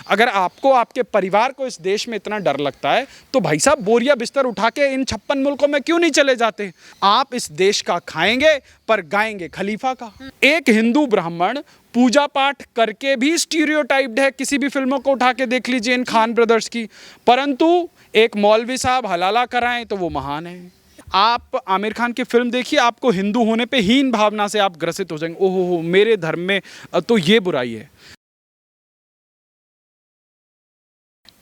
अगर आपको, आपके परिवार को इस देश में इतना डर लगता है तो भाई साहब बोरिया बिस्तर उठा के इन 56 मुल्कों में क्यों नहीं चले जाते? आप इस देश का खाएंगे पर गाएंगे खलीफा का। एक हिंदू ब्राह्मण पूजा पाठ करके भी स्टीरियोटाइप्ड है, किसी भी फिल्मों को उठा के देख लीजिए इन खान ब्रदर्स की, परंतु एक मौलवी साहब हलाला कराएं तो वो महान है। आप आमिर खान की फिल्म देखिए, आपको हिंदू होने पे हीन भावना से आप ग्रसित हो जाएंगे, ओहो मेरे धर्म में तो ये बुराई है।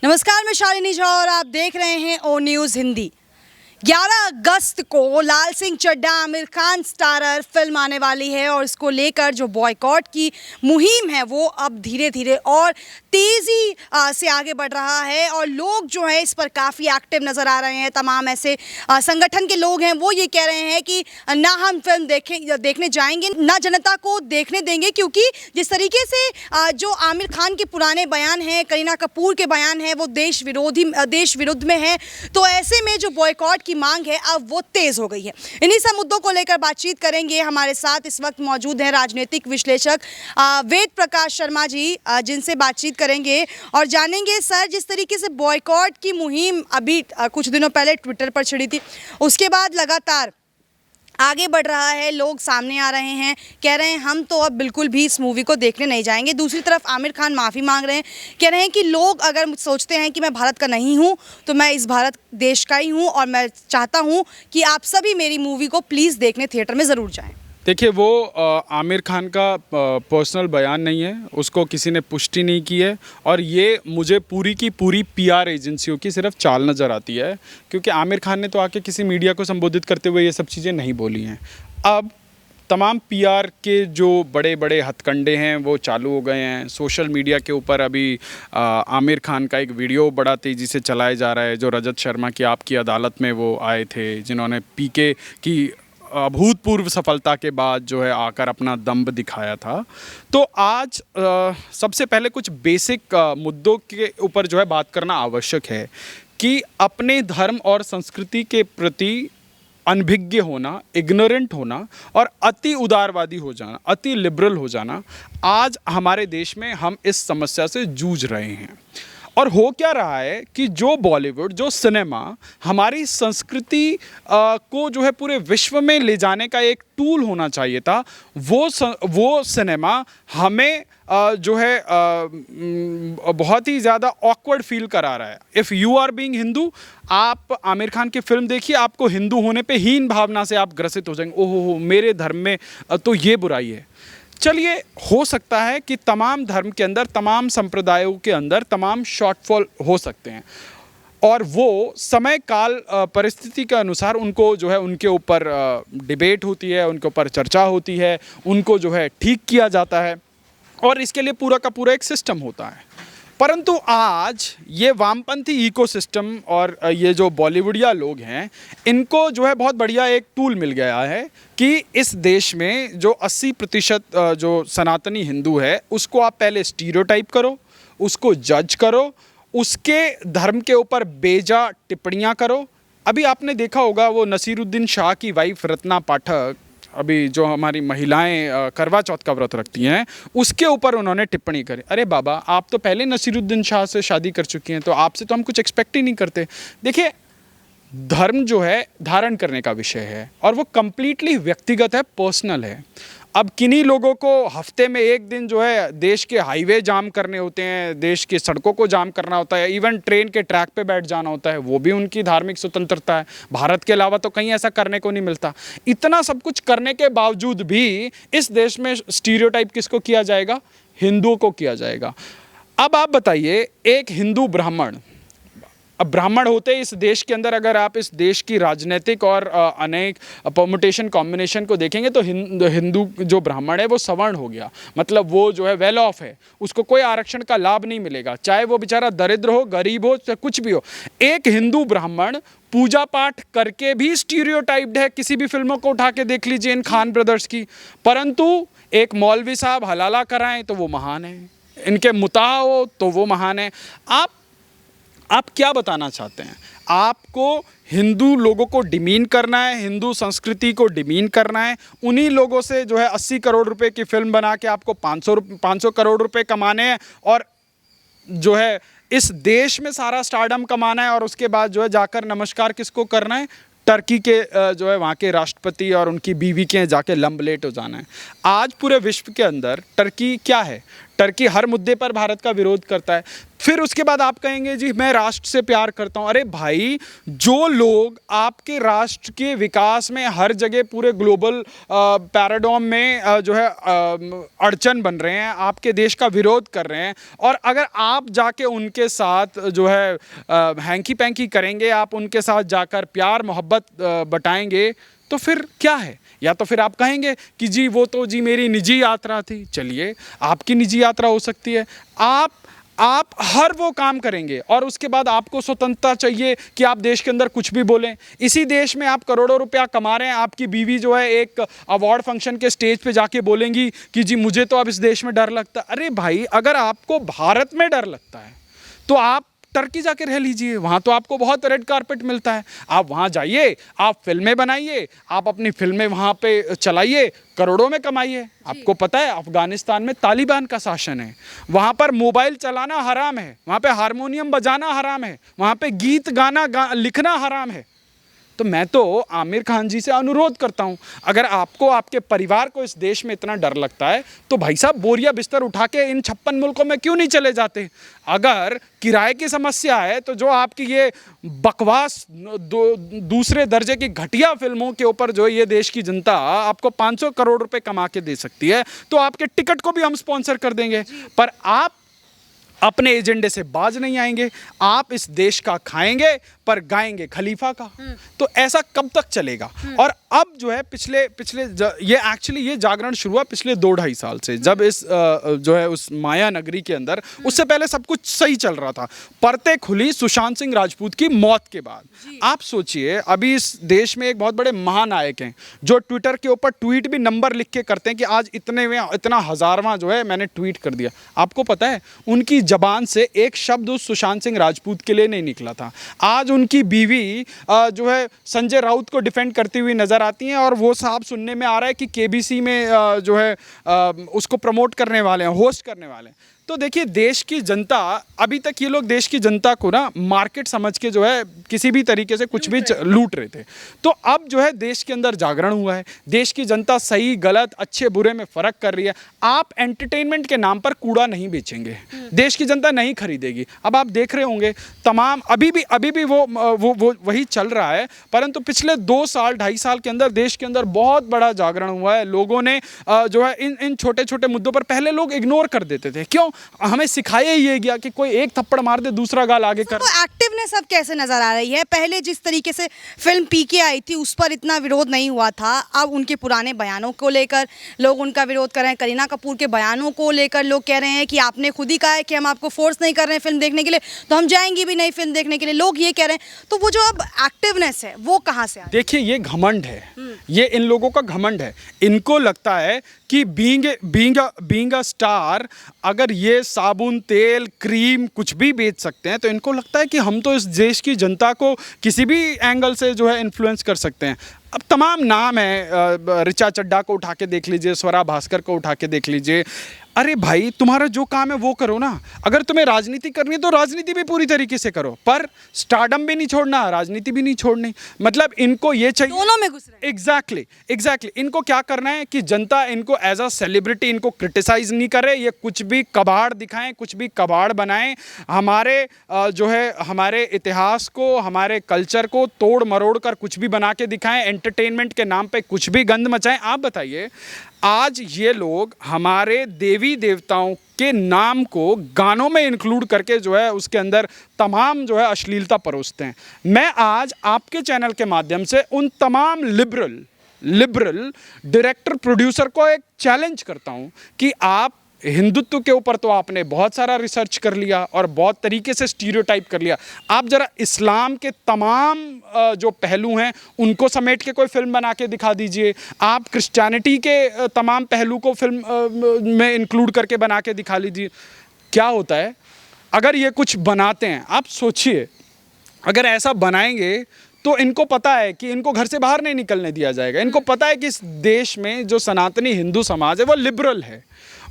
नमस्कार, मैं शालिनी झा और आप देख रहे हैं ओ न्यूज़ हिंदी। 11 अगस्त को लाल सिंह चड्ढा आमिर खान स्टारर फिल्म आने वाली है और इसको लेकर जो बॉयकॉट की मुहिम है वो अब धीरे धीरे और तेज़ी से आगे बढ़ रहा है और लोग जो है इस पर काफ़ी एक्टिव नज़र आ रहे हैं। तमाम ऐसे संगठन के लोग हैं वो ये कह रहे हैं कि ना हम फिल्म देखने जाएंगे, ना जनता को देखने देंगे, क्योंकि जिस तरीके से जो आमिर खान के पुराने बयान हैं, करीना कपूर के बयान हैं, वो देश विरुद्ध में है। तो ऐसे में जो बॉयकॉट की मांग है अब वो तेज हो गई है। इन्हीं सब मुद्दों को लेकर बातचीत करेंगे। हमारे साथ इस वक्त मौजूद हैं राजनीतिक विश्लेषक वेद प्रकाश शर्मा जी, जिनसे बातचीत करेंगे और जानेंगे सर, जिस तरीके से बॉयकॉट की मुहिम अभी कुछ दिनों पहले ट्विटर पर छिड़ी थी, उसके बाद लगातार आगे बढ़ रहा है, लोग सामने आ रहे हैं, कह रहे हैं हम तो अब बिल्कुल भी इस मूवी को देखने नहीं जाएंगे। दूसरी तरफ आमिर खान माफ़ी मांग रहे हैं, कह रहे हैं कि लोग अगर सोचते हैं कि मैं भारत का नहीं हूं तो मैं इस भारत देश का ही हूं और मैं चाहता हूं कि आप सभी मेरी मूवी को प्लीज़ देखने थिएटर में ज़रूर जाएं। देखिए, वो आमिर खान का पर्सनल बयान नहीं है, उसको किसी ने पुष्टि नहीं की है और ये मुझे पूरी की पूरी पीआर एजेंसियों की सिर्फ चाल नज़र आती है, क्योंकि आमिर खान ने तो आके किसी मीडिया को संबोधित करते हुए ये सब चीज़ें नहीं बोली हैं। अब तमाम पीआर के जो बड़े बड़े हथकंडे हैं वो चालू हो गए हैं। सोशल मीडिया के ऊपर अभी आमिर खान का एक वीडियो बड़ा तेज़ी से चलाया जा रहा है, जो रजत शर्मा की आपकी अदालत में वो आए थे, जिन्होंने पीके की अभूतपूर्व सफलता के बाद जो है आकर अपना दम्भ दिखाया था। तो आज सबसे पहले कुछ बेसिक मुद्दों के ऊपर जो है बात करना आवश्यक है कि अपने धर्म और संस्कृति के प्रति अनभिज्ञ होना, इग्नोरेंट होना और अति उदारवादी हो जाना, अति लिबरल हो जाना, आज हमारे देश में हम इस समस्या से जूझ रहे हैं। और हो क्या रहा है कि जो बॉलीवुड, जो सिनेमा हमारी संस्कृति को जो है पूरे विश्व में ले जाने का एक टूल होना चाहिए था, वो सिनेमा हमें जो है बहुत ही ज़्यादा ऑकवर्ड फील करा रहा है। If you are being Hindu, आप आमिर खान की फिल्म देखिए, आपको हिंदू होने पे हीन भावना से आप ग्रसित हो जाएंगे, ओहो मेरे धर्म में तो ये बुराई है। चलिए, हो सकता है कि तमाम धर्म के अंदर, तमाम संप्रदायों के अंदर तमाम शॉर्टफॉल हो सकते हैं और वो समय काल परिस्थिति के अनुसार उनको जो है उनके ऊपर डिबेट होती है, उनके ऊपर चर्चा होती है, उनको जो है ठीक किया जाता है और इसके लिए पूरा का पूरा एक सिस्टम होता है। परंतु आज ये वामपंथी इकोसिस्टम और ये जो बॉलीवुडिया लोग हैं, इनको जो है बहुत बढ़िया एक टूल मिल गया है कि इस देश में जो 80% जो सनातनी हिंदू है उसको आप पहले स्टीरियोटाइप करो, उसको जज करो, उसके धर्म के ऊपर बेजा टिप्पणियाँ करो। अभी आपने देखा होगा वो नसीरुद्दीन शाह की वाइफ रत्ना पाठक, अभी जो हमारी महिलाएं करवा चौथ का व्रत रखती हैं, उसके ऊपर उन्होंने टिप्पणी करी। अरे बाबा, आप तो पहले नसीरुद्दीन शाह से शादी कर चुकी हैं, तो आपसे तो हम कुछ एक्सपेक्ट ही नहीं करते। देखिए, धर्म जो है धारण करने का विषय है और वो कंप्लीटली व्यक्तिगत है, पर्सनल है। अब किन्हीं लोगों को हफ्ते में एक दिन जो है देश के हाईवे जाम करने होते हैं, देश की सड़कों को जाम करना होता है, इवन ट्रेन के ट्रैक पे बैठ जाना होता है, वो भी उनकी धार्मिक स्वतंत्रता है। भारत के अलावा तो कहीं ऐसा करने को नहीं मिलता। इतना सब कुछ करने के बावजूद भी इस देश में स्टीरियोटाइप किसको किया जाएगा? हिंदुओं को किया जाएगा। अब आप बताइए, एक हिंदू ब्राह्मण, अब ब्राह्मण होते इस देश के अंदर, अगर आप इस देश की राजनीतिक और अनेक परमुटेशन कॉम्बिनेशन को देखेंगे तो हिंदू जो ब्राह्मण है वो सवर्ण हो गया, मतलब वो जो है वेल ऑफ है, उसको कोई आरक्षण का लाभ नहीं मिलेगा, चाहे वो बेचारा दरिद्र हो, गरीब हो, चाहे कुछ भी हो। एक हिंदू ब्राह्मण पूजा पाठ करके भी स्टीरियोटाइप्ड है, किसी भी फिल्मों को उठा के देख लीजिए इन खान ब्रदर्स की, परंतु एक मौलवी साहब हलाला कराएं तो वो महान है, इनके मुताह हो तो वो महान है। आप क्या बताना चाहते हैं? आपको हिंदू लोगों को डिमीन करना है, हिंदू संस्कृति को डिमीन करना है, उन्हीं लोगों से जो है 80 करोड़ रुपए की फिल्म बना के आपको 500 करोड़ रुपए कमाने हैं और जो है इस देश में सारा स्टारडम कमाना है और उसके बाद जो है जाकर नमस्कार किसको करना है, टर्की के जो है वहाँ के राष्ट्रपति और उनकी बीवी के जाके लंबलेट हो जाना है। आज पूरे विश्व के अंदर टर्की क्या है, टर्की हर मुद्दे पर भारत का विरोध करता है। फिर उसके बाद आप कहेंगे जी मैं राष्ट्र से प्यार करता हूँ। अरे भाई, जो लोग आपके राष्ट्र के विकास में हर जगह पूरे ग्लोबल पैराडॉम में जो है अड़चन बन रहे हैं, आपके देश का विरोध कर रहे हैं, और अगर आप जाके उनके साथ जो है हैंकी पैंकी करेंगे, आप उनके साथ जाकर प्यार मोहब्बत बटाएंगे, तो फिर क्या है? या तो फिर आप कहेंगे कि जी वो तो जी मेरी निजी यात्रा थी। चलिए, आपकी निजी यात्रा हो सकती है, आप हर वो काम करेंगे और उसके बाद आपको स्वतंत्रता चाहिए कि आप देश के अंदर कुछ भी बोलें। इसी देश में आप करोड़ों रुपया कमा रहे हैं, आपकी बीवी जो है एक अवार्ड फंक्शन के स्टेज पे जाके बोलेंगी कि जी मुझे तो अब इस देश में डर लगता है। अरे भाई, अगर आपको भारत में डर लगता है तो आप टर्की जाके रह लीजिए, वहाँ तो आपको बहुत रेड कारपेट मिलता है। आप वहाँ जाइए, आप फिल्में बनाइए, आप अपनी फिल्में वहाँ पे चलाइए, करोड़ों में कमाइए। आपको पता है अफगानिस्तान में तालिबान का शासन है, वहाँ पर मोबाइल चलाना हराम है, वहाँ पे हारमोनियम बजाना हराम है, वहाँ पे गीत गाना लिखना हराम है। तो मैं तो आमिर खान जी से अनुरोध करता हूं, अगर आपको आपके परिवार को इस देश में इतना डर लगता है तो भाई साहब बोरिया बिस्तर उठा के इन 56 मुल्कों में क्यों नहीं चले जाते। अगर किराए की समस्या है तो जो आपकी ये बकवास दूसरे दर्जे की घटिया फिल्मों के ऊपर जो ये देश की जनता आपको 500 करोड़ रुपए कमा के दे सकती है, तो आपके टिकट को भी हम स्पॉन्सर कर देंगे। पर आप अपने एजेंडे से बाज नहीं आएंगे, आप इस देश का खाएंगे पर गाएंगे खलीफा का। तो ऐसा कब तक चलेगा? और अब जो है पिछले ये जागरण शुरू हुआ पिछले 2-2.5 साल से, जब इस जो है उस माया नगरी के अंदर, उससे पहले सब कुछ सही चल रहा था। परतें खुली सुशांत सिंह राजपूत की मौत के बाद। आप सोचिए, अभी इस देश में एक बहुत बड़े महानायक हैं जो ट्विटर के ऊपर ट्वीट भी नंबर लिख के करते हैं कि आज इतना हजारवां जो है मैंने ट्वीट कर दिया। आपको पता है उनकी जबान से एक शब्द उस सुशांत सिंह राजपूत के लिए नहीं निकला था। आज उनकी बीवी जो है संजय राउत को डिफेंड करती हुई नजर आती हैं, और वो साहब सुनने में आ रहा है कि केबीसी में जो है उसको प्रमोट करने वाले हैं, होस्ट करने वाले हैं। तो देखिए, देश की जनता, अभी तक ये लोग देश की जनता को ना मार्केट समझ के जो है किसी भी तरीके से कुछ भी लूट रहे थे। तो अब जो है देश के अंदर जागरण हुआ है, देश की जनता सही गलत अच्छे बुरे में फ़र्क कर रही है। आप एंटरटेनमेंट के नाम पर कूड़ा नहीं बेचेंगे, देश की जनता नहीं खरीदेगी। अब आप देख रहे होंगे तमाम अभी भी वो वही चल रहा है, परंतु पिछले 2 साल 2.5 साल के अंदर देश के अंदर बहुत बड़ा जागरण हुआ है। लोगों ने जो है इन छोटे छोटे मुद्दों पर पहले लोग इग्नोर कर देते थे। क्यों? हमें सिखाया ये गया कि कोई एक थप्पड़ मार दे दूसरा गाल आगे कर। तो एक्टिवनेस अब कैसे नजर आ रही है? पहले जिस तरीके से फिल्म पीके आई थी उस पर इतना विरोध नहीं हुआ था, अब उनके पुराने बयानों को लेकर लोग उनका विरोध कर रहे हैं। करीना कपूर के बयानों को लेकर लोग कह रहे हैं कि आपने खुद ही कहा है कि हम आपको फोर्स नहीं कर रहे हैं फिल्म देखने के लिए, तो हम जाएंगे भी नहीं फिल्म देखने के लिए, लोग ये कह रहे हैं। तो वो जो अब एक्टिवनेस है वो कहाँ से आ रही है? देखिए, ये घमंड है, ये इन लोगों का घमंड है। इनको लगता है कि बीइंग अ स्टार, अगर ये साबुन तेल क्रीम कुछ भी बेच सकते हैं, तो इनको लगता है कि हम तो इस देश की जनता को किसी भी एंगल से जो है इन्फ्लुएंस कर सकते हैं। अब तमाम नाम है, ऋचा चड्ढा को उठा के देख लीजिए, स्वरा भास्कर को उठा के देख लीजिए। अरे भाई, तुम्हारा जो काम है वो करो ना। अगर तुम्हें राजनीति करनी है तो राजनीति भी पूरी तरीके से करो, पर स्टारडम भी नहीं छोड़ना, राजनीति भी नहीं छोड़नी। मतलब इनको ये चाहिए, दोनों में घुस रहे हैं। एग्जैक्टली। इनको क्या करना है कि जनता इनको एज अ सेलिब्रिटी इनको क्रिटिसाइज नहीं करे, ये कुछ भी कबाड़ दिखाएं, कुछ भी कबाड़ बनाएं, हमारे जो है हमारे इतिहास को, हमारे कल्चर को तोड़ मरोड़ कर कुछ भी बना के दिखाएं, एंटरटेनमेंट के नाम पे कुछ भी गंद मचाएं। आप बताइए, आज ये लोग हमारे देवी देवताओं के नाम को गानों में इंक्लूड करके जो है उसके अंदर तमाम जो है अश्लीलता परोसते हैं। मैं आज आपके चैनल के माध्यम से उन तमाम लिबरल डायरेक्टर प्रोड्यूसर को एक चैलेंज करता हूं कि आप हिंदुत्व के ऊपर तो आपने बहुत सारा रिसर्च कर लिया और बहुत तरीके से स्टीरियोटाइप कर लिया, आप जरा इस्लाम के तमाम जो पहलू हैं उनको समेट के कोई फिल्म बना के दिखा दीजिए। आप क्रिश्चियनिटी के तमाम पहलू को फिल्म में इंक्लूड करके बना के दिखा लीजिए। क्या होता है अगर ये कुछ बनाते हैं? आप सोचिए, अगर ऐसा बनाएंगे तो इनको पता है कि इनको घर से बाहर नहीं निकलने दिया जाएगा। इनको पता है कि इस देश में जो सनातनी हिंदू समाज है वो लिबरल है,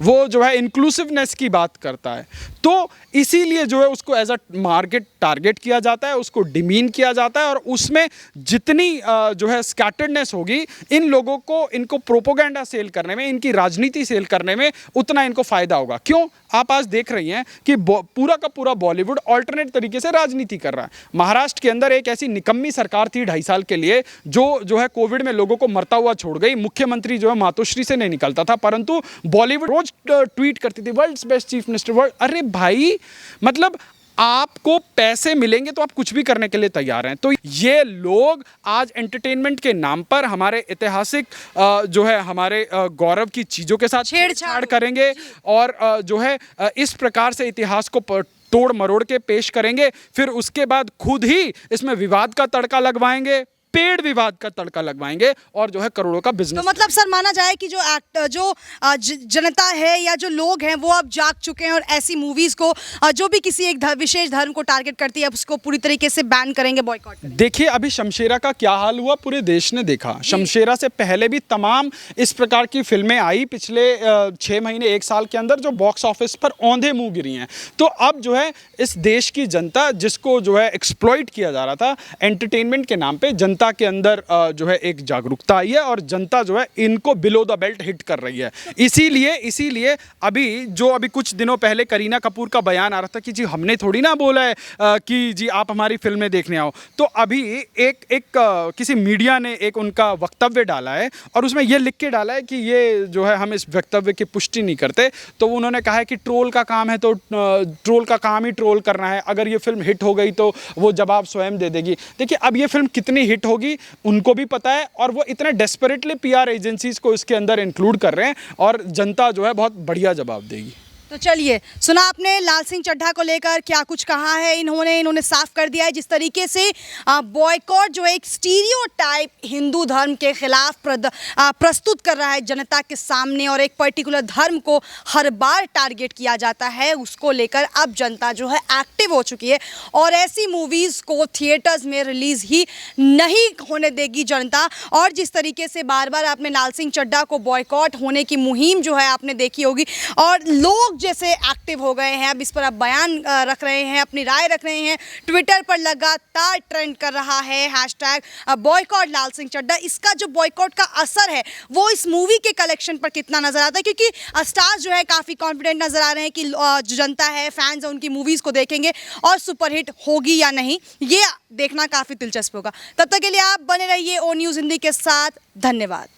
वो जो है इंक्लूसिवनेस की बात करता है। तो इसीलिए जो है उसको एज अ मार्केट टारगेट किया जाता है, उसको डिमीन किया जाता है, और उसमें जितनी जो है स्कैटर्डनेस होगी इन लोगों को, इनको प्रोपोगेंडा सेल करने में, इनकी राजनीति सेल करने में उतना इनको फायदा होगा। क्यों? आप आज देख रही हैं कि पूरा का पूरा बॉलीवुड ऑल्टरनेट तरीके से राजनीति कर रहा है। महाराष्ट्र के अंदर एक ऐसी निकम्मी सरकार थी 2.5 साल के लिए जो है कोविड में लोगों को मरता हुआ छोड़ गई। मुख्यमंत्री जो है मातोश्री से नहीं निकलता था, परंतु बॉलीवुड रोज ट्वीट करती थी world's best chief minister world. अरे भाई, मतलब आपको पैसे मिलेंगे तो आप कुछ भी करने के लिए तैयार हैं। तो ये लोग आज एंटरटेनमेंट के नाम पर हमारे ऐतिहासिक जो है हमारे गौरव की चीज़ों के साथ छेड़छाड़ करेंगे, और जो है इस प्रकार से इतिहास को तोड़ मरोड़ के पेश करेंगे। फिर उसके बाद खुद ही इसमें विवाद का तड़का लगवाएंगे, पेड़ विवाद का तड़का लगवाएंगे, और जो है करोड़ों का बिजनेस। तो मतलब सर माना जाए कि जो जनता है या जो लोग हैं वो अब जाग चुके हैं, और ऐसी मूवीज को जो भी किसी एक विशेष धर्म को टारगेट करती है उसको पूरी तरीके से बैन करेंगे, बॉयकॉट करेंगे। देखिए, अभी शमशेरा का क्या हाल हुआ पूरे देश ने देखा। शमशेरा से पहले भी तमाम इस प्रकार की फिल्में आई पिछले 6 महीने 1 साल के अंदर, जो बॉक्स ऑफिस पर औंधे मुंह गिरी हैं। तो अब जो है इस देश की जनता, जिसको जो है एक्सप्लॉइट किया जा रहा था एंटरटेनमेंट के नाम पे, जनता के अंदर जो है एक जागरूकता आई है, और जनता जो है इनको बिलो द बेल्ट हिट कर रही है। इसीलिए अभी कुछ दिनों पहले करीना कपूर का बयान आ रहा था कि जी हमने थोड़ी ना बोला है कि जी आप हमारी फिल्में देखने आओ। तो अभी किसी मीडिया ने एक उनका वक्तव्य डाला है, और उसमें यह लिख के डाला है कि ये जो है हम इस वक्तव्य की पुष्टि नहीं करते। तो उन्होंने कहा है कि ट्रोल का काम है तो ट्रोल का काम ही ट्रोल करना है, अगर ये फिल्म हिट हो गई तो वो जवाब स्वयं दे देगी। देखिए, अब ये फिल्म कितनी हिट होगी उनको भी पता है, और वो इतने डेस्परेटली पीआर एजेंसीज को इसके अंदर इंक्लूड कर रहे हैं, और जनता जो है बहुत बढ़िया जवाब देगी। तो चलिए, सुना आपने लाल सिंह चड्ढा को लेकर क्या कुछ कहा है इन्होंने साफ कर दिया है जिस तरीके से बॉयकॉट जो है एक स्टीरियोटाइप हिंदू धर्म के खिलाफ प्रस्तुत कर रहा है जनता के सामने, और एक पर्टिकुलर धर्म को हर बार टारगेट किया जाता है, उसको लेकर अब जनता जो है एक्टिव हो चुकी है, और ऐसी मूवीज़ को थिएटर्स में रिलीज़ ही नहीं होने देगी जनता। और जिस तरीके से बार बार आपने लाल सिंह चड्ढा को बॉयकॉट होने की मुहिम जो है आपने देखी होगी, और लोग जैसे एक्टिव हो गए हैं, अब इस पर आप बयान रख रहे हैं, अपनी राय रख रहे हैं। ट्विटर पर लगातार ट्रेंड कर रहा है हैशटैग बॉयकॉट लाल सिंह चड्ढा। इसका जो बॉयकॉट का असर है वो इस मूवी के कलेक्शन पर कितना नजर आता है, क्योंकि स्टार्स जो है काफ़ी कॉन्फिडेंट नजर आ रहे हैं कि जो जनता है, फैंस है, उनकी मूवीज़ को देखेंगे और सुपरहिट होगी या नहीं, ये देखना काफ़ी दिलचस्प होगा। तब तक के लिए आप बने रहिए ओ न्यूज़ हिंदी के साथ। धन्यवाद।